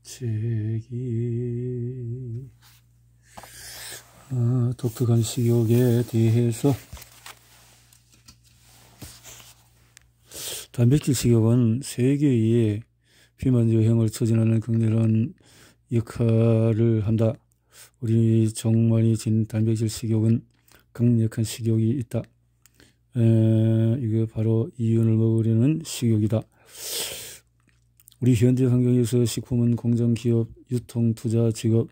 책이 독특한 식욕에 대해서. 단백질 식욕은 세계의 비만 여행을 처진하는 극렬한 역할을 한다. 우리 종만이 진 단백질 식욕은 강력한 식욕이 있다. 이게 바로 이윤을 먹으려는 식욕이다. 우리 현재 환경에서 식품은 공정기업, 유통, 투자, 직업,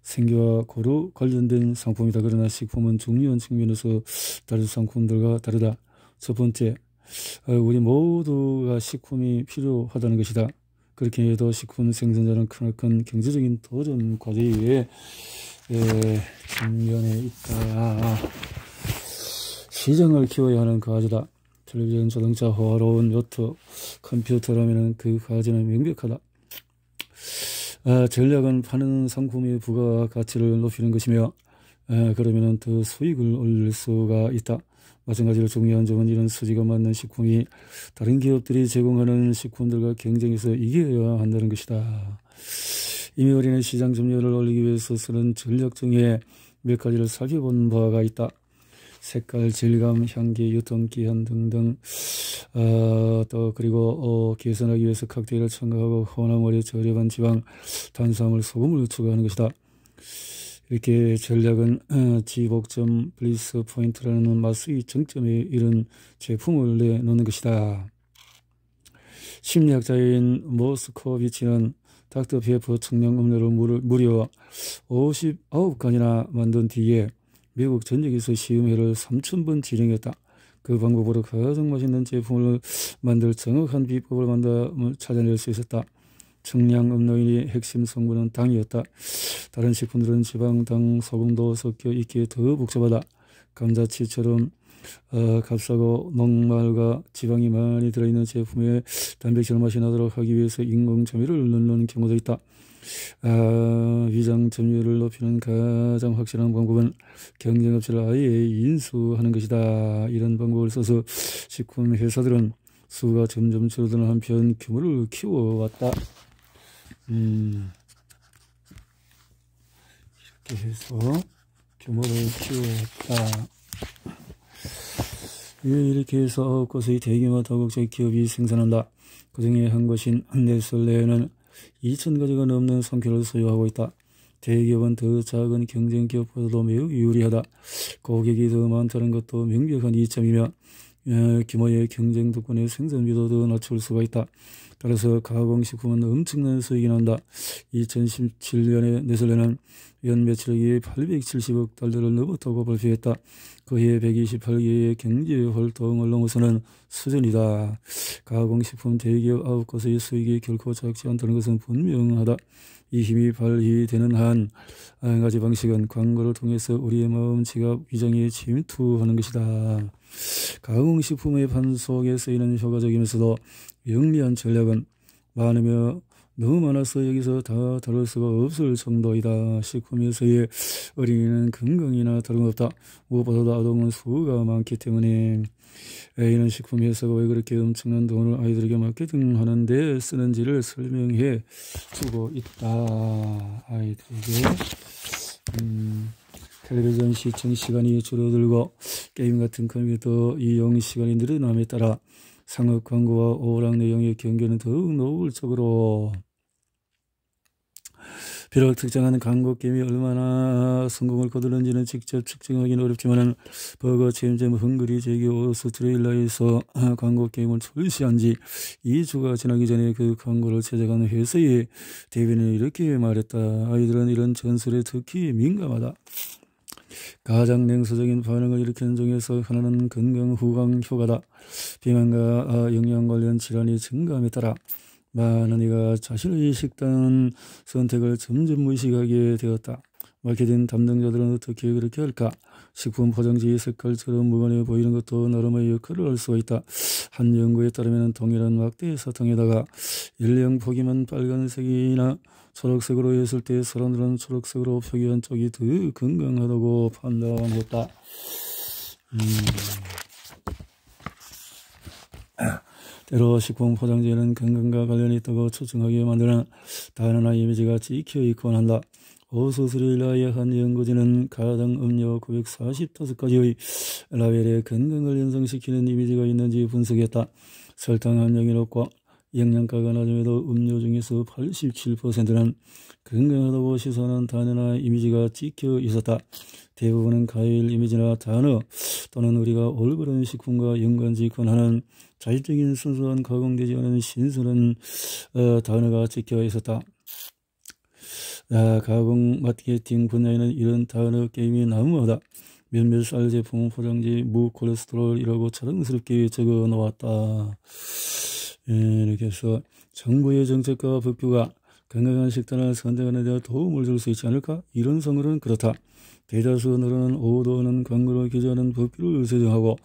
생계와 고루 관련된 상품이다. 그러나 식품은 중요한 측면에서 다른 상품들과 다르다. 첫 번째, 우리 모두가 식품이 필요하다는 것이다. 그렇게 해도 식품 생산자는 크나큰 경제적인 도전 과제에 직면해 있다. 시장을 키워야 하는 과제다. 텔레비전, 자동차, 화로운, 요트, 컴퓨터라면 그 과제는 명백하다. 전략은 파는 상품의 부가가치를 높이는 것이며 그러면 더 수익을 올릴 수가 있다. 마찬가지로 중요한 점은 이런 수지가 맞는 식품이 다른 기업들이 제공하는 식품들과 경쟁해서 이겨야 한다는 것이다. 이미 우리는 시장 점유율을 올리기 위해서 쓰는 전략 중에 몇 가지를 살펴본 바가 있다. 색깔, 질감, 향기, 유통기한 등등. 또 그리고 개선하기 위해서 칵테일을 첨가하고 혼합물에 저렴한 지방, 탄수화물, 소금을 추가하는 것이다. 이렇게 전략은 지복점, 블리스 포인트라는 맛의 정점에 이른 제품을 내놓는 것이다. 심리학자인 모스코비치는 닥터 페퍼 청량 음료를 무려 59간이나 만든 뒤에 미국 전역에서 시음회를 3000번 진행했다. 그 방법으로 가장 맛있는 제품을 만들 정확한 비법을 찾아낼 수 있었다. 청량 음료의 핵심 성분은 당이었다. 다른 식품들은 지방, 당, 소금도 섞여 있기에 더 복잡하다. 감자칩처럼 값싸고 녹말과 지방이 많이 들어있는 제품에 단백질 맛이 나도록 하기 위해서 인공조미료를 넣는 경우도 있다. 위장 점유율을 높이는 가장 확실한 방법은 경쟁업체를 아예 인수하는 것이다. 이런 방법을 써서 식품 회사들은 수가 점점 줄어드는 한편 규모를 키워왔다. 이렇게 해서 규모를 키워왔다. 이렇게 해서 9곳의 대규모 다국적 기업이 생산한다. 그 중에 한 곳인 네슬레는 2000가지가 넘는 상표를 소유하고 있다. 대기업은 더 작은 경쟁 기업보다도 매우 유리하다. 고객이 더 많다는 것도 명백한 이점이며 규모의 경쟁 덕분에 생산비도 더 낮출 수가 있다. 따라서 가공식품은 엄청난 수익이 난다. 2017년에 네슬레는 연 매출액이 870억 달러를 넘었다고 발표했다. 그해 128개의 경제활동을 넘어서는 수준이다. 가공식품 대기업 9곳의 수익이 결코 작지 않다는 것은 분명하다. 이 힘이 발휘되는 한 가지 방식은 광고를 통해서 우리의 마음, 지갑, 위장에 침투하는 것이다. 가공식품의 판 속에 쓰이는 효과적이면서도 영리한 전략은 많으며 너무 많아서 여기서 다 다룰 수가 없을 정도이다. 식품에서의 어린이는 건강이나 다름없다. 무엇보다도 아동은 수가 많기 때문에 이런 식품 회사가 왜 그렇게 엄청난 돈을 아이들에게 마케팅하는 데 쓰는지를 설명해 주고 있다. 아이들에게 텔레비전 시청 시간이 줄어들고 게임 같은 컴퓨터 이용 시간이 늘어남에 따라 상업 광고와 오락 내용의 경계는 더욱 노골적으로. 비록 특정한 광고 게임이 얼마나 성공을 거두는지는 직접 측정하기는 어렵지만 버거 체인점 헝그리 제기 오스트레일리아에서 광고 게임을 출시한 지 2주가 지나기 전에 그 광고를 제작한 회사의 대변인이 이렇게 말했다. 아이들은 이런 전설에 특히 민감하다. 가장 냉소적인 반응을 일으키는 중에서 하나는 건강 후광 효과다. 비만과 영양 관련 질환이 증가함에 따라 많은 이가 자신의 식단 선택을 점점 무의식하게 되었다. 마케팅 담당자들은 어떻게 그렇게 할까? 식품 포장지 색깔처럼 무관해 보이는 것도 나름의 역할을 할 수가 있다. 한 연구에 따르면 동일한 막대 사탕에다가 일량 포기만 빨간색이나 초록색으로 했을 때 사람들은 초록색으로 표기한 쪽이 더 건강하다고 판단했다. 때로 식품 포장재는 건강과 관련이 있다고 초청하게 만드는 단언한 이미지가 찍혀 있곤 한다. 오소스릴라의 한 연구진은 가당 음료 945가지의 라벨에 건강을 연상시키는 이미지가 있는지 분석했다. 설탕 함량이 높고 영양가가 낮음에도 음료 중에서 87%는 건강하다고 시사하는 단어나 이미지가 찍혀 있었다. 대부분은 과일 이미지나 단어 또는 우리가 올바른 식품과 연관짓곤하는 자질적인 순수한 가공되지 않은 신선한 단어가 찍혀 있었다. 가공 마케팅 분야에는 이런 단어 게임이 난무하다. 몇몇 쌀 제품 포장지 무콜레스테롤이라고 자랑스럽게 적어 놓았다. 이렇게 해서 정부의 정책과 법규가 건강한 식단을 선택하는 데 도움을 줄 수 있지 않을까? 이런 선거는 그렇다. 대다수 언론은 오도하는 광고를 규제하는 법규를 제정하고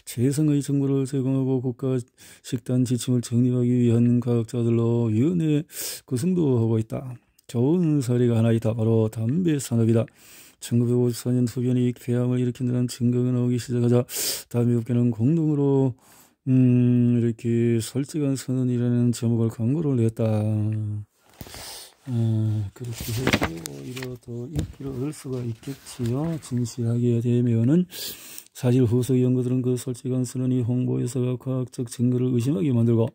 최상의 정보를 제공하고 국가 식단 지침을 정립하기 위한 과학자들로 위원회 구성도 하고 있다. 좋은 사례가 하나 있다. 바로 담배 산업이다. 1954년 흡연이 폐암을 일으킨다는 증거가 나오기 시작하자 담배업계는 공동으로 이렇게 솔직한 선언이라는 제목을 광고를 냈다. 그렇게 해서 오히려 더 인기를 얻을 수가 있겠지요. 진실하게 되면은 사실 후속 연구들은 그 솔직한 선언이 홍보회사가 과학적 증거를 의심하게 만들고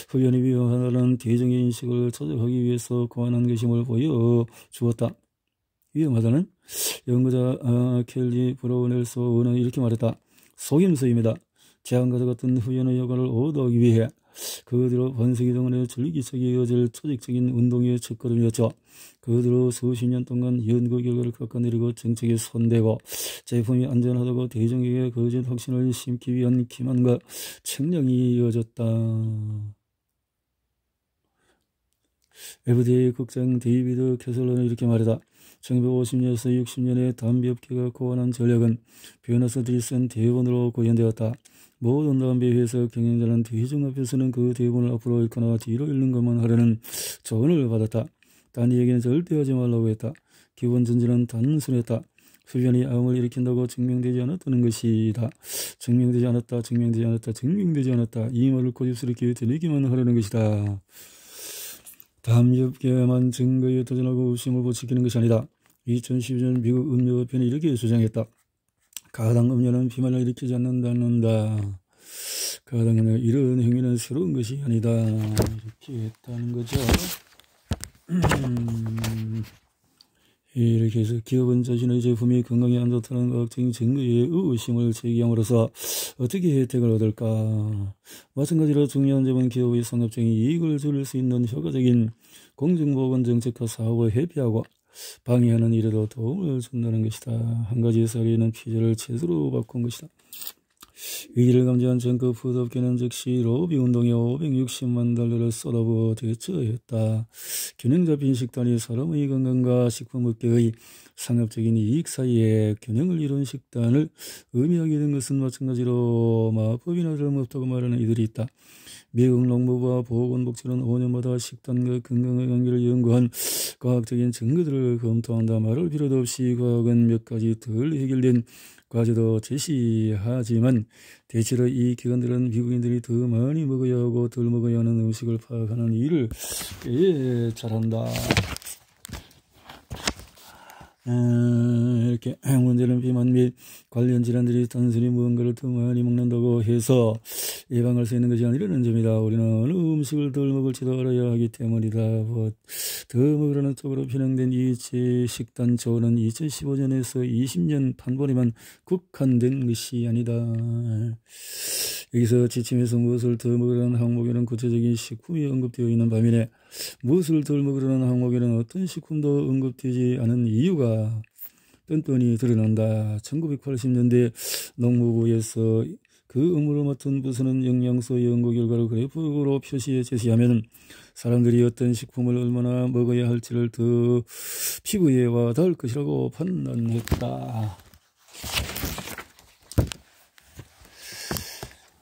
흡연이 위험하다는 대중의 인식을 조작하기 위해서 고안한 것임을 보여주었다. 위험하다는 연구자 켈리 브라운엘소는 이렇게 말했다. 속임수입니다. 제한과도 같은 흡연의 효과를 얻어오기 위해 그 뒤로 번세기 동안에 줄기차게 이어질 조직적인 운동의 첫걸음이었죠. 그 뒤로 수십 년 동안 연구 결과를 깎아내리고 정책에 손대고 제품이 안전하다고 대중에게 거짓 확신을 심기 위한 기만과 책량이 이어졌다. FDA 국장 데이비드 캐슬러는 이렇게 말했다. 1950년에서 60년에 담배업계가 고안한 전략은 변호사들이 쓴 대본으로 구현되었다. 모든 담배 회사 경영자는 대중 앞에서는 그 대본을 앞으로 읽거나 뒤로 읽는 것만 하려는 조언을 받았다. 딴 얘기는 절대 하지 말라고 했다. 기본 전제는 단순했다. 흡연이 암을 일으킨다고 증명되지 않았다는 것이다. 증명되지 않았다. 이 말을 고집스럽게 들리기만 하려는 것이다. 담배업계만 증거에 도전하고 의심을 부추기는 것이 아니다. 2012년 미국 음료협회는 이렇게 주장했다. 가당 음료는 비만을 일으키지 않는다. 가당 음료 이런 행위는 새로운 것이 아니다. 이렇게 했다는 거죠. 이렇게 해서 기업은 자신의 제품이 건강에 안 좋다는 과학적인 증거에 의심을 제기함으로써 어떻게 혜택을 얻을까? 마찬가지로 중요한 점은 기업의 상업적인 이익을 줄일 수 있는 효과적인 공정보건 정책과 사업을 회피하고 방해하는 일에도 도움을 준다는 것이다. 한 가지 사례는 피자를 채소로 바꾼 것이다. 위기를 감지한 정급 푸드업계는 즉시 로비 운동에 $560만 쏟아부어 대처했다. 균형 잡힌 식단이 사람의 건강과 식품업계의 상업적인 이익 사이에 균형을 이룬 식단을 의미하게 된 것은 마찬가지로 마법이나 다름없다고 말하는 이들이 있다. 미국 농무부와 보건복지는 5년마다 식단과 건강의 관계를 연구한 과학적인 증거들을 검토한다. 말할 필요도 없이 과학은 몇 가지 덜 해결된 과제도 제시하지만 대체로 이 기관들은 미국인들이 더 많이 먹어야 하고 덜 먹어야 하는 음식을 파악하는 일을 꽤 잘한다. 이렇게 문제는 비만 및 관련 질환들이 단순히 무언가를 더 많이 먹는다고 해서 예방할 수 있는 것이 아니라는 점이다. 우리는 어느 음식을 덜 먹을지도 알아야 하기 때문이다. 더 먹으라는 쪽으로 편향된 이 식단 조언은 2015년에서 20년 판본에만 국한된 것이 아니다. 여기서 지침에서 무엇을 더 먹으라는 항목에는 구체적인 식품이 언급되어 있는 반면에 무엇을 덜 먹으라는 항목에는 어떤 식품도 언급되지 않은 이유가 뻔뻔히 드러난다. 1980년대 농무부에서 그 업무를 맡은 부서는 영양소 연구 결과를 그래프로 표시해 제시하면 사람들이 어떤 식품을 얼마나 먹어야 할지를 더 피부에 와 닿을 것이라고 판단했다.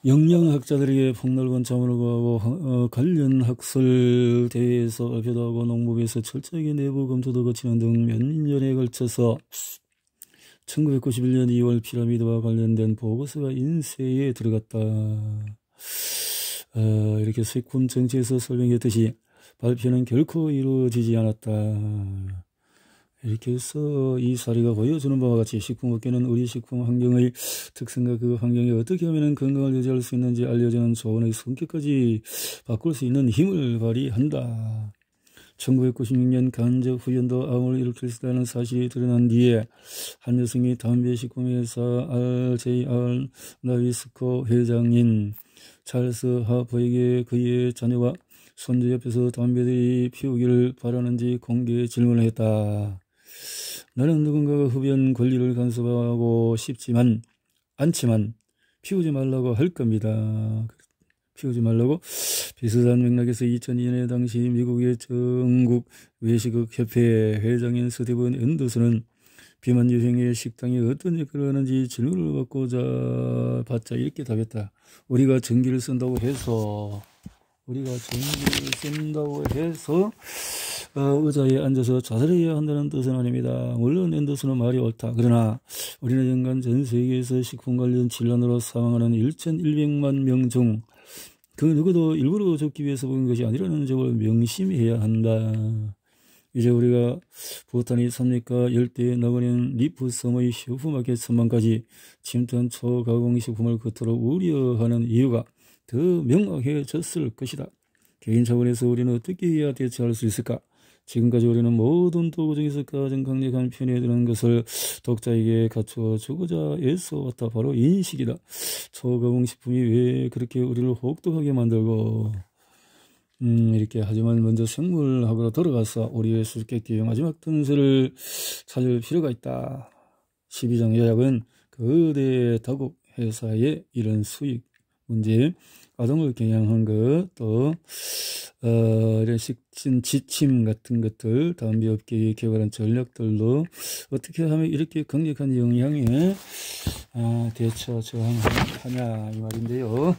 영양학자들에게 폭넓은 자문을 구하고 관련 학술 대회에서 발표도 하고 농무부에서 철저하게 내부 검토도 거치는 등 몇 년에 걸쳐서 1991년 2월 피라미드와 관련된 보고서가 인쇄에 들어갔다. 이렇게 식품 정책에서 설명했듯이 발표는 결코 이루어지지 않았다. 이렇게 해서 이 사례가 보여주는 바와 같이 식품업계는 우리 식품 환경의 특성과 그 환경에 어떻게 하면 건강을 유지할 수 있는지 알려주는 조언의 성격까지 바꿀 수 있는 힘을 발휘한다. 1996년 간접 후견도 암을 일으킬 수 있다는 사실이 드러난 뒤에 한 여성이 담배 식품회사 RJR 나비스코 회장인 찰스 하버에게 그의 자녀와 손주 옆에서 담배들이 피우기를 바라는지 공개 질문을 했다. 나는 누군가가 흡연 권리를 간섭하고 싶지만 않지만 피우지 말라고 할 겁니다. 피우지 말라고. 비슷한 맥락에서 2002년에 당시 미국의 전국 외식업협회 회장인 스티븐 앤더슨은 비만 유행의 식당이 어떤 역할을 하는지 질문을 받자 이렇게 답했다. 우리가 전기를 쓴다고 해서 의자에 앉아서 자살해야 한다는 뜻은 아닙니다. 물론 앤더슨은 말이 옳다. 그러나 우리는 연간 전 세계에서 식품 관련 질환으로 사망하는 1,100만 명 중 그 누구도 일부러 죽기 위해서 본 것이 아니라는 점을 명심해야 한다. 이제 우리가 부탄이 삽니까 열대에 나그네는 리프섬의 슈퍼마켓 선망까지 침투한 초가공식품을 겉으로 우려하는 이유가 더 명확해졌을 것이다. 개인 차원에서 우리는 어떻게 해야 대처할 수 있을까? 지금까지 우리는 모든 도구 중에서 가장 강력한 편에 드는 것을 독자에게 갖추어 주고자 애써왔다. 바로 인식이다. 초가공식품이 왜 그렇게 우리를 혹독하게 만들고 이렇게 하지만 먼저 생물학으로 돌아가서 우리의 수수께끼의 마지막 튼서를 찾을 필요가 있다. 12장 요약은 거대 다국 회사의 이런 수익 문제, 아동을 겨냥한 것, 또 이런 식진 지침 같은 것들, 담배업계에 개발한 전략들로 어떻게 하면 이렇게 강력한 영향에 대처 저항하냐 이 말인데요.